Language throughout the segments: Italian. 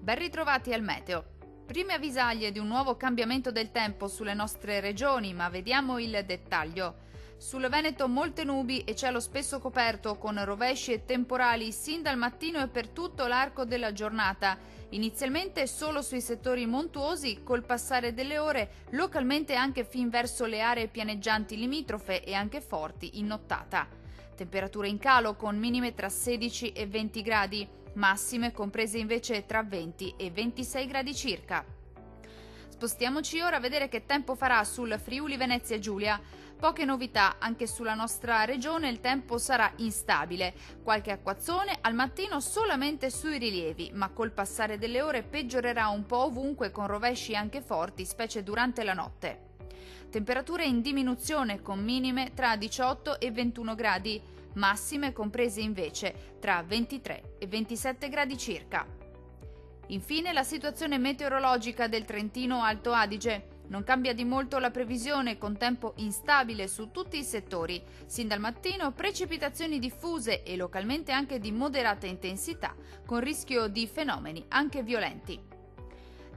Ben ritrovati al meteo. Prime avvisaglie di un nuovo cambiamento del tempo sulle nostre regioni, ma vediamo il dettaglio. Sul Veneto molte nubi e cielo spesso coperto con rovesci e temporali sin dal mattino e per tutto l'arco della giornata. Inizialmente solo sui settori montuosi, col passare delle ore localmente anche fin verso le aree pianeggianti limitrofe e anche forti in nottata. Temperature in calo con minime tra 16 e 20 gradi, massime comprese invece tra 20 e 26 gradi circa. Spostiamoci ora a vedere che tempo farà sul Friuli Venezia Giulia. Poche novità, anche sulla nostra regione il tempo sarà instabile. Qualche acquazzone al mattino solamente sui rilievi, ma col passare delle ore peggiorerà un po' ovunque con rovesci anche forti, specie durante la notte. Temperature in diminuzione con minime tra 18 e 21 gradi, massime comprese invece tra 23 e 27 gradi circa. Infine la situazione meteorologica del Trentino Alto Adige. Non cambia di molto la previsione con tempo instabile su tutti i settori. Sin dal mattino precipitazioni diffuse e localmente anche di moderata intensità, con rischio di fenomeni anche violenti.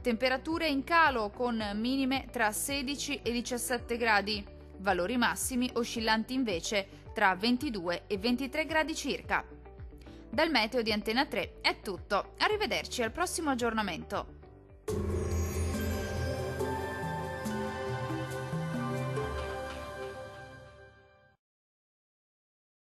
Temperature in calo con minime tra 16 e 17 gradi, valori massimi oscillanti invece tra 22 e 23 gradi circa. Dal meteo di Antena 3 è tutto, arrivederci al prossimo aggiornamento.